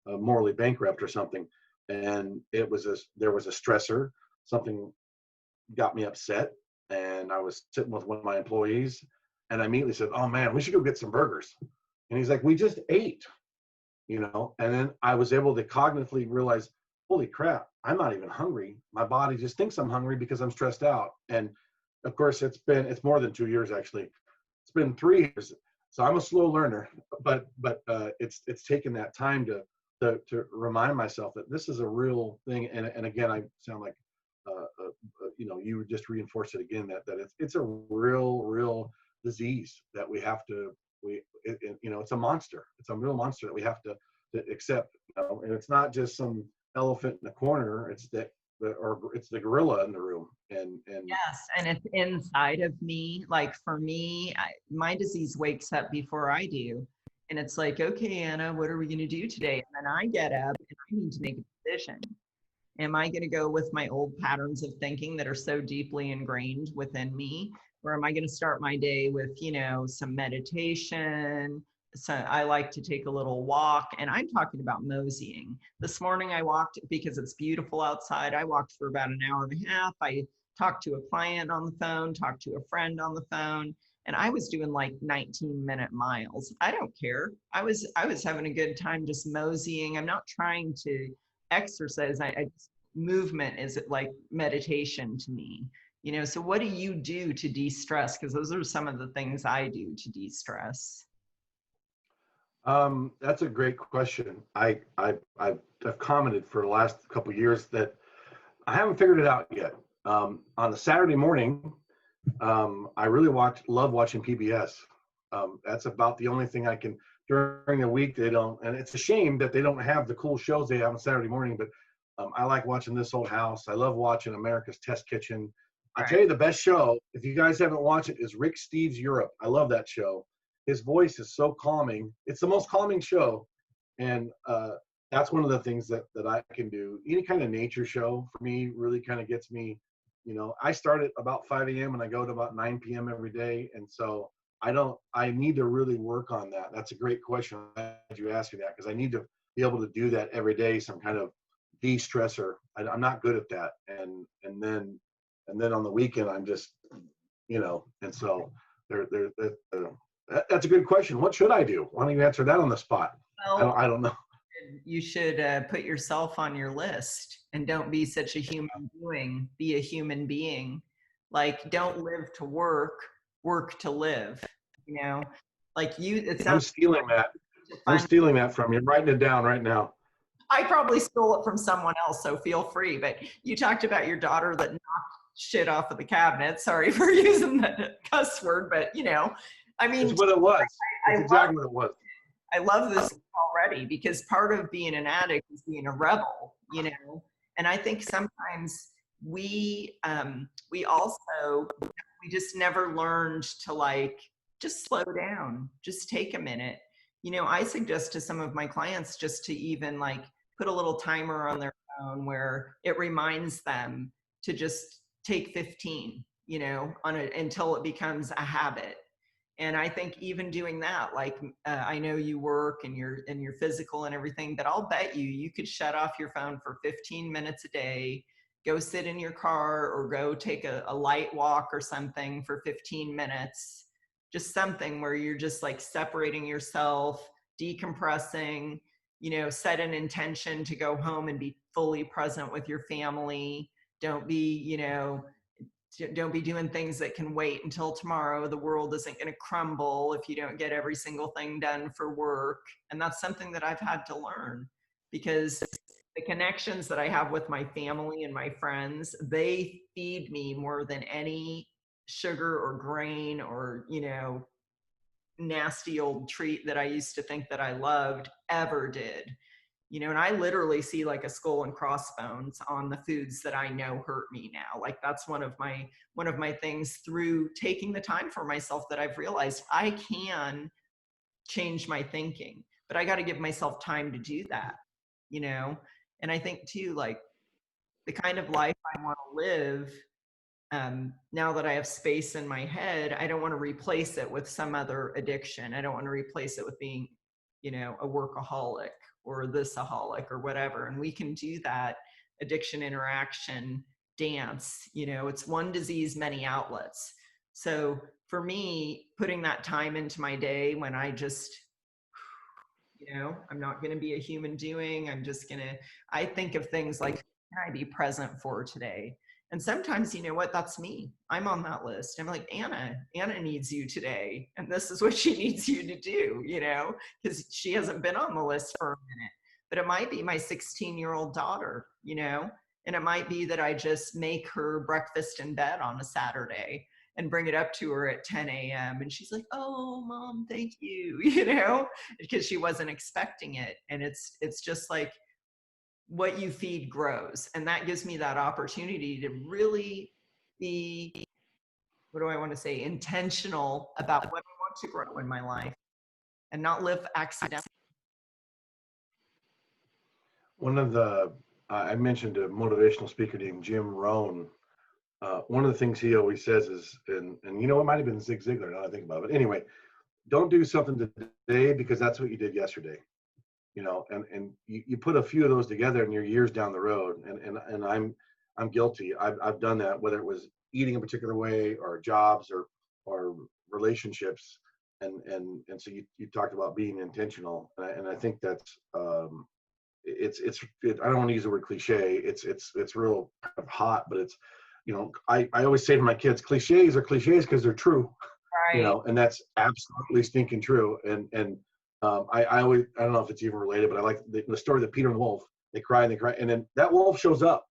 morally bankrupt or something. And there was a stressor, something got me upset, and I was sitting with one of my employees, and I immediately said, "Oh man, we should go get some burgers." And he's like, "We just ate," and then I was able to cognitively realize, holy crap, I'm not even hungry. My body just thinks I'm hungry because I'm stressed out. And of course, it's more than 2 years, actually. It's been 3 years. So I'm a slow learner, but it's taken that time to remind myself that this is a real thing. And again, I sound like, you just reinforce it again, that it's a real disease that we have to, it's a monster. It's a real monster that we have to accept, and it's not just some elephant in the corner. It's it's the gorilla in the room. And yes, and it's inside of me. Like for me, my disease wakes up before I do, and it's like, okay, Anna, what are we going to do today? And then I get up and I need to make a decision. Am I going to go with my old patterns of thinking that are so deeply ingrained within me? Or am I going to start my day with, some meditation? So I like to take a little walk, and I'm talking about moseying. This morning I walked because it's beautiful outside. I walked for about an hour and a half. I talked to a client on the phone, talked to a friend on the phone, and I was doing like 19-minute miles. I don't care. I was having a good time just moseying. I'm not trying to exercise. Movement is like meditation to me. So what do you do to de-stress? Because those are some of the things I do to de-stress. That's a great question. I've commented for the last couple of years that I haven't figured it out yet. On the Saturday morning, I really love watching PBS. That's about the only thing I can. During the week, they don't, and it's a shame that they don't have the cool shows they have on Saturday morning. But I like watching This Old House. I love watching America's Test Kitchen. I'll tell you the best show, if you guys haven't watched it, is Rick Steves Europe. I love that show. his voice is so calming. It's the most calming show. And that's one of the things that I can do. Any kind of nature show for me really kind of gets me, you know, I start at about 5 a.m. and I go to about 9 p.m. every day. And so I need to really work on that. That's a great question. I'm glad you asked me that, because I need to be able to do that every day, some kind of de-stressor. I'm not good at that. And then on the weekend, I'm just, you know, and so that's a good question. What should I do? Why don't you answer that on the spot? Well, I don't know. you should put yourself on your list, and don't be such a human being. Be a human being. Like, don't live to work, work to live. You know, like it I'm sounds stealing that. I'm fun. stealing that from you. I'm writing it down right now. I probably stole it from someone else, so feel free. But you talked about your daughter that knocked shit off of the cabinet. Sorry for using the cuss word, but you know, I mean, It's what it was. It's exactly what it was. I love this already, because part of being an addict is being a rebel, you know. And I think sometimes we also, we just never learned to, like, just slow down, just take a minute. You know, I suggest to some of my clients just to even like put a little timer on their phone where it reminds them to just take 15, you know, on it until it becomes a habit. And I think even doing that, like, I know you work and you're physical and everything, but I'll bet you could shut off your phone for 15 minutes a day, go sit in your car or go take a light walk or something for 15 minutes, just something where you're just like separating yourself, decompressing, you know, set an intention to go home and be fully present with your family. Don't be, you know, don't be doing things that can wait until tomorrow. The world isn't going to crumble if you don't get every single thing done for work. And that's something that I've had to learn, because the connections that I have with my family and my friends, they feed me more than any sugar or grain or, you know, nasty old treat that I used to think that I loved ever did. You know, and I literally see like a skull and crossbones on the foods that I know hurt me now. Like, that's one of my things through taking the time for myself, that I've realized I can change my thinking, but I got to give myself time to do that, you know? And I think too, like, the kind of life I want to live, now that I have space in my head, I don't want to replace it with some other addiction. I don't want to replace it with being, you know, a workaholic or thisaholic or whatever. And we can do that addiction interaction dance. You know, it's one disease, many outlets. So for me, putting that time into my day when I just, you know, I'm not going to be a human doing, I think of things like, can I be present for today? And sometimes, you know what, that's me. I'm on that list. I'm like, Anna needs you today. And this is what she needs you to do, you know, because she hasn't been on the list for a minute. But it might be my 16-year-old daughter, you know, and it might be that I just make her breakfast in bed on a Saturday and bring it up to her at 10 a.m. And she's like, oh, Mom, thank you, you know, because she wasn't expecting it. And it's just like, what you feed grows. And that gives me that opportunity to really be, what do I want to say, intentional about what I want to grow in my life and not live accidentally. One of the, I mentioned a motivational speaker named Jim Rohn. One of the things he always says is, and you know, it might have been Zig Ziglar, now I think about it. But anyway, don't do something today because that's what you did yesterday. You know, and you put a few of those together and you're years down the road. And I'm guilty. I've done that, whether it was eating a particular way or jobs or relationships. And so you talked about being intentional. And I think that's, I don't want to use the word cliche. It's real kind of hot, but it's, you know, I always say to my kids, cliches are cliches because they're true, Right. you know, and that's absolutely stinking true. And I always, I don't know if it's even related, but I like the story of Peter and Wolf. They cry, and then that wolf shows up.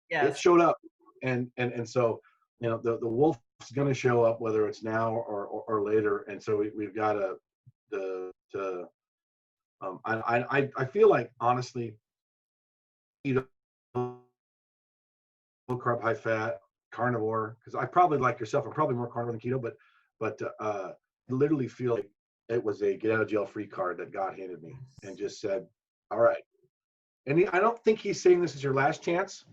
Yes. It showed up, and so, you know, the wolf is going to show up whether it's now or later. And so we've got to I feel like, honestly, eat low carb, high fat, carnivore, because I probably, like yourself, I'm probably more carnivore than keto, but literally feel like it was a get out of jail free card that God handed me and just said, all right. And I don't think he's saying this is your last chance,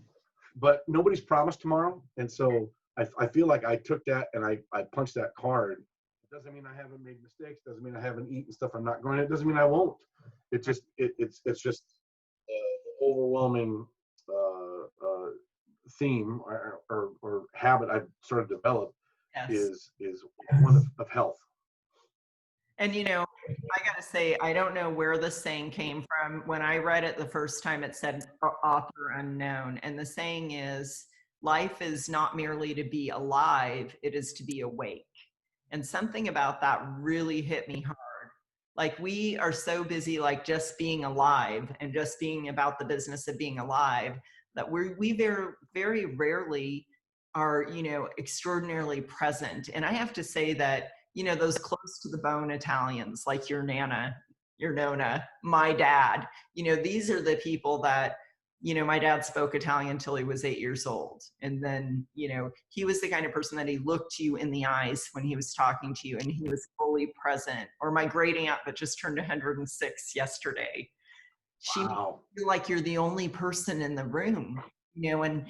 but nobody's promised tomorrow. And so I feel like I took that and I punched that card. It doesn't mean I haven't made mistakes. Doesn't mean I haven't eaten stuff I'm not going to. It doesn't mean I won't. It's just overwhelming theme or habit I've sort of developed is one of health. And, you know, I got to say, I don't know where the saying came from. When I read it the first time, it said author unknown. And the saying is, life is not merely to be alive, it is to be awake. And something about that really hit me hard. Like, we are so busy, like, just being alive and just being about the business of being alive, that we very, very rarely are, you know, extraordinarily present. And I have to say that, you know, those close to the bone Italians, like your Nana, your Nona, my dad, you know, these are the people that, you know, my dad spoke Italian until he was 8 years old. And then, you know, he was the kind of person that he looked you in the eyes when he was talking to you and he was fully present. Or my great aunt that just turned 106 yesterday. She made you feel like you're the only person in the room, you know, and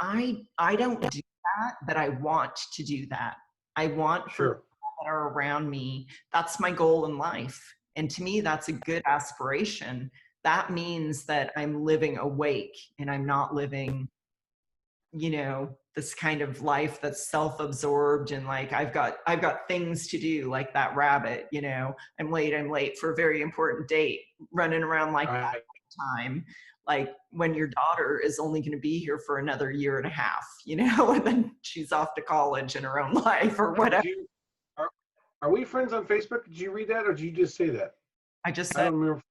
I don't do that, but I want to do that. I want for that are around me. That's my goal in life. And to me, that's a good aspiration. That means that I'm living awake and I'm not living, you know, this kind of life that's self-absorbed and like, I've got things to do, like that rabbit, you know, I'm late for a very important date, running around like that all the time. Like when your daughter is only going to be here for another year and a half, you know, and then she's off to college in her own life or whatever. Are we friends on Facebook? Did you read that or did you just say that? I just said. I don't remember.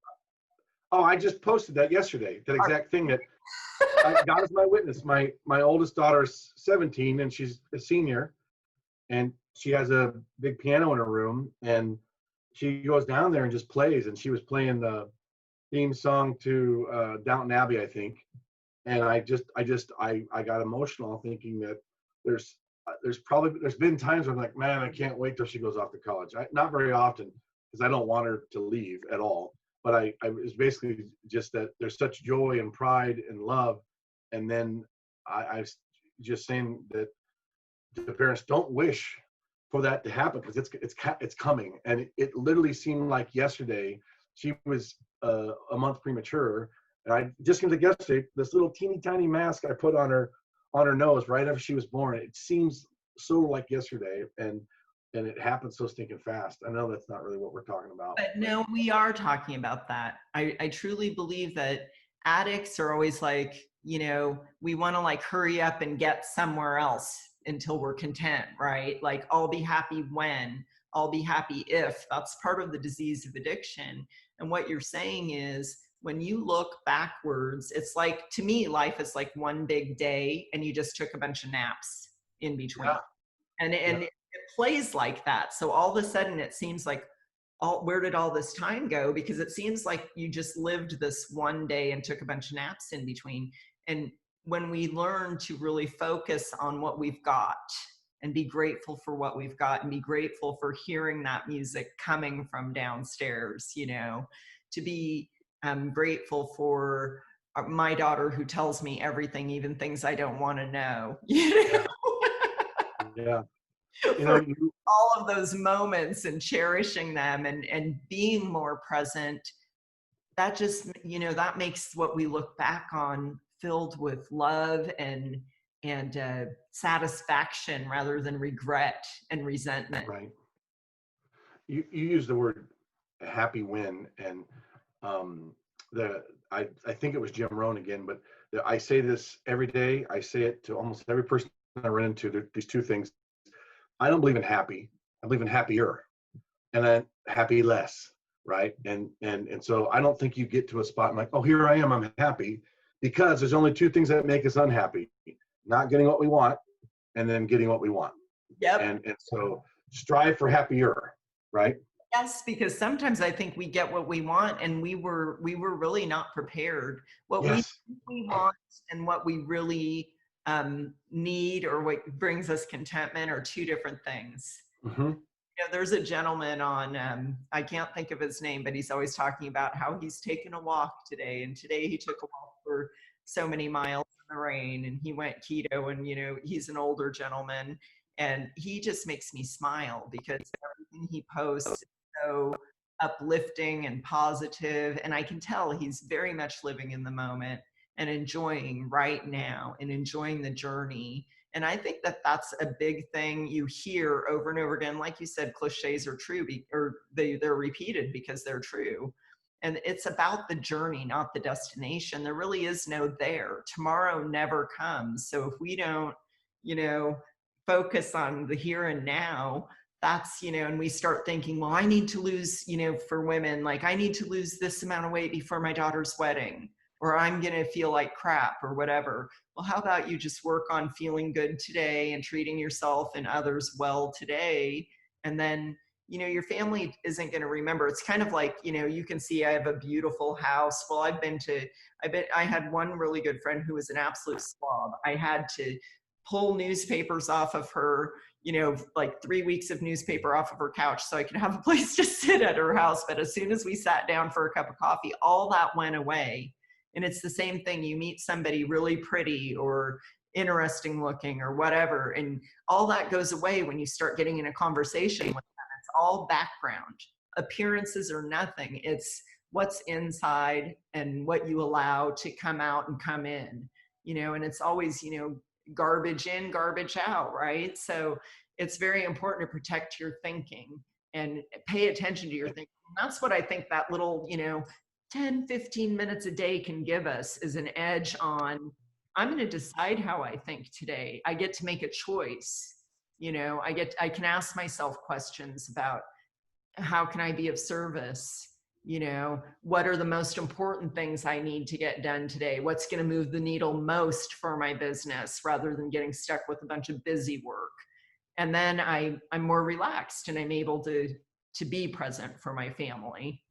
Oh, I just posted that yesterday. That exact thing that God is my witness. My oldest daughter's 17 and she's a senior, and she has a big piano in her room, and she goes down there and just plays. And she was playing the theme song to Downton Abbey, I think. And I got emotional thinking that there's been times where I'm like, man, I can't wait till she goes off to college. Not very often, because I don't want her to leave at all. But I was basically just that there's such joy and pride and love. And then I was just saying that the parents don't wish for that to happen, because it's coming. And it literally seemed like yesterday she was a month premature. And I just came to yesterday, this little teeny tiny mask I put on her nose right after she was born. It seems so like yesterday, and it happened so stinking fast. I know that's not really what we're talking about. But no, we are talking about that. I truly believe that addicts are always like, you know, we want to like hurry up and get somewhere else until we're content, right? Like, I'll be happy when, I'll be happy if. That's part of the disease of addiction. And what you're saying is, when you look backwards, it's like, to me, life is like one big day and you just took a bunch of naps in between. Yeah. And it plays like that. So all of a sudden it seems like, where did all this time go? Because it seems like you just lived this one day and took a bunch of naps in between. And when we learn to really focus on what we've got and be grateful for what we've got and be grateful for hearing that music coming from downstairs, you know, to be grateful for my daughter who tells me everything, even things I don't want to know. You know? Yeah. You know, all of those moments and cherishing them and being more present, that just, you know, that makes what we look back on filled with love and satisfaction rather than regret and resentment. Right. You use the word happy when, and I think it was Jim Rohn again, but I say this every day. I say it to almost every person I run into. These two things. I don't believe in happy. I believe in happier, and then happy less, right? And so I don't think you get to a spot and like, oh, here I am, I'm happy, because there's only two things that make us unhappy: not getting what we want, and then getting what we want. Yep. And so strive for happier, right? Yes, because sometimes I think we get what we want and we were really not prepared. What we want and what we really need, or what brings us contentment, are two different things. Mm-hmm. You know, there's a gentleman on, I can't think of his name, but he's always talking about how he's taken a walk today. And today he took a walk for so many miles in the rain, and he went keto, and, you know, he's an older gentleman, and he just makes me smile because everything he posts is so uplifting and positive. And I can tell he's very much living in the moment and enjoying right now and enjoying the journey. And I think that that's a big thing you hear over and over again. Like you said, cliches are true, or they're repeated because they're true. And it's about the journey, not the destination. There really is no there. Tomorrow never comes. So if we don't, you know, focus on the here and now, that's, you know, and we start thinking, well, I need to lose, you know, for women, like I need to lose this amount of weight before my daughter's wedding, or I'm going to feel like crap or whatever. Well, how about you just work on feeling good today and treating yourself and others well today? And then, you know, your family isn't going to remember. It's kind of like, you know, you can see I have a beautiful house. Well, I had one really good friend who was an absolute slob. I had to pull newspapers off of her, you know, like 3 weeks of newspaper off of her couch so I could have a place to sit at her house. But as soon as we sat down for a cup of coffee, all that went away. And it's the same thing. You meet somebody really pretty or interesting looking or whatever, and all that goes away when you start getting in a conversation with them. It's all background. Appearances are nothing. It's what's inside and what you allow to come out and come in, you know, and it's always, you know, garbage in, garbage out, right? So it's very important to protect your thinking and pay attention to your thinking. And that's what I think that little, you know, 10, 15 minutes a day can give us is an edge on, I'm going to decide how I think today. I get to make a choice. You know, I can ask myself questions about how can I be of service? You know, what are the most important things I need to get done today? What's going to move the needle most for my business rather than getting stuck with a bunch of busy work? And then I'm more relaxed and I'm able to be present for my family.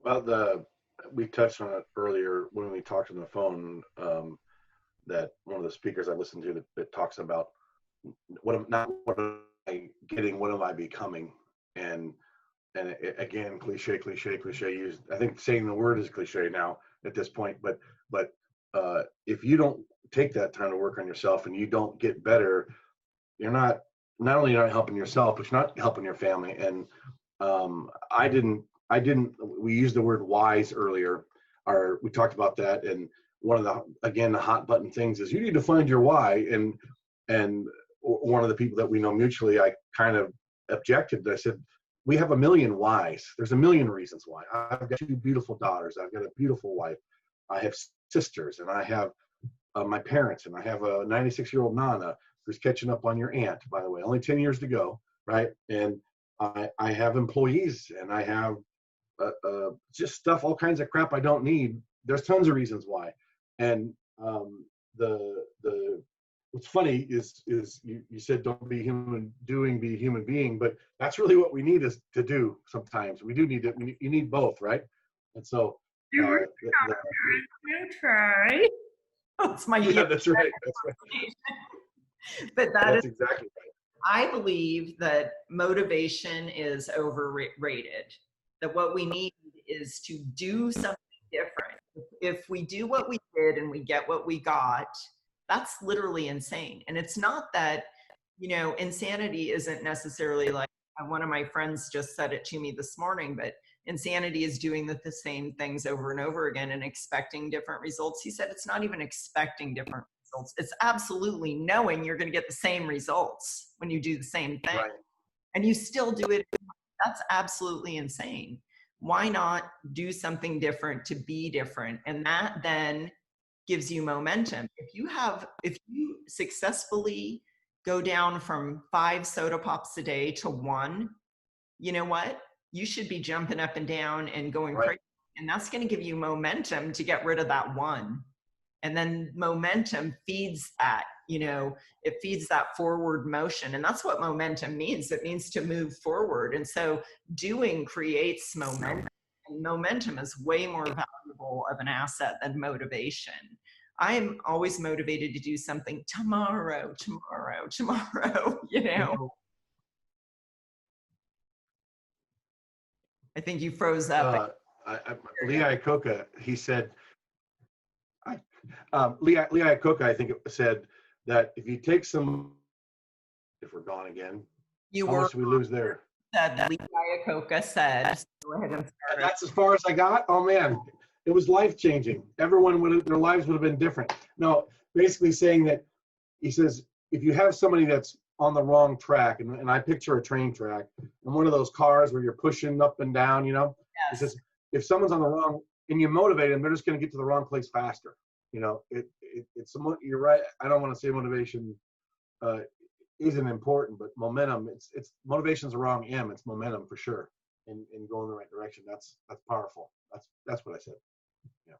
Well, we touched on it earlier when we talked on the phone, that one of the speakers I listened to that talks about what am I getting, what am I becoming? And again, cliche used. I think saying the word is cliche now at this point, but if you don't take that time to work on yourself and you don't get better, you're not only not helping yourself, but you're not helping your family. And we used the word wise earlier, or we talked about that. And one of the hot button things is you need to find your why. And one of the people that we know mutually, I kind of objected. I said, we have a million whys. There's a million reasons why. I've got 2 beautiful daughters. I've got a beautiful wife. I have sisters, and I have my parents, and I have a 96-year-old Nana who's catching up on your aunt, by the way, only 10 years to go, right? And I have employees, and I have just stuff, all kinds of crap I don't need. There's tons of reasons why. And what's funny is you said don't be human doing, be a human being, but that's really what we need is to do sometimes. We do need it. You need both, right? And so try. That's my that's right. That's right. But that's exactly right. I believe that motivation is overrated. That what we need is to do something different. If we do what we did and we get what we got, that's literally insane. And it's not that, you know, insanity isn't necessarily like, one of my friends just said it to me this morning, but insanity is doing the same things over and over again and expecting different results. He said it's not even expecting different results. It's absolutely knowing you're going to get the same results when you do the same thing. Right. And you still do it. That's absolutely insane. Why not do something different to be different? And that then gives you momentum. If you successfully go down from 5 soda pops a day to 1, you know what? You should be jumping up and down and going crazy. And that's going to give you momentum to get rid of that 1. And then momentum feeds that, you know, it feeds that forward motion. And that's what momentum means. It means to move forward. And so doing creates momentum. And momentum is way more valuable of an asset than motivation. I am always motivated to do something tomorrow, you know. I think you froze up. Lee Iacocca, he said, Lee Iacocca, I think it said that if you take some, if we're gone again, You how were much do we lose there? that Lee Iacocca said. Go ahead and start. That's as far as I got. Oh man, it was life changing. Everyone would have, their lives would have been different. No, basically saying that he says if you have somebody that's on the wrong track, and I picture a train track and one of those cars where you're pushing up and down, you know, he says if someone's on the wrong and you motivate them, they're just going to get to the wrong place faster. You know, it's you're right. I don't want to say motivation isn't important, but momentum, it's motivation's the wrong M. It's momentum for sure. And go in the right direction. That's powerful. That's what I said. Yeah.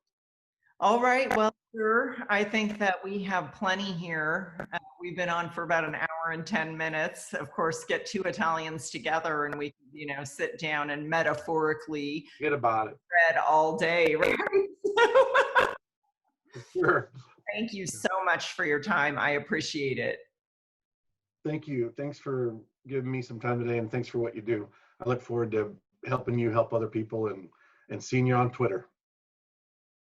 All right. Well, sir, I think that we have plenty here. We've been on for about an hour and 10 minutes. Of course, get two Italians together and we, you know, sit down and metaphorically Forget about it. read all day. Right? Sure. Thank you so much for your time. I appreciate it. Thank you. Thanks for giving me some time today, and thanks for what you do. I look forward to helping you help other people and seeing you on Twitter.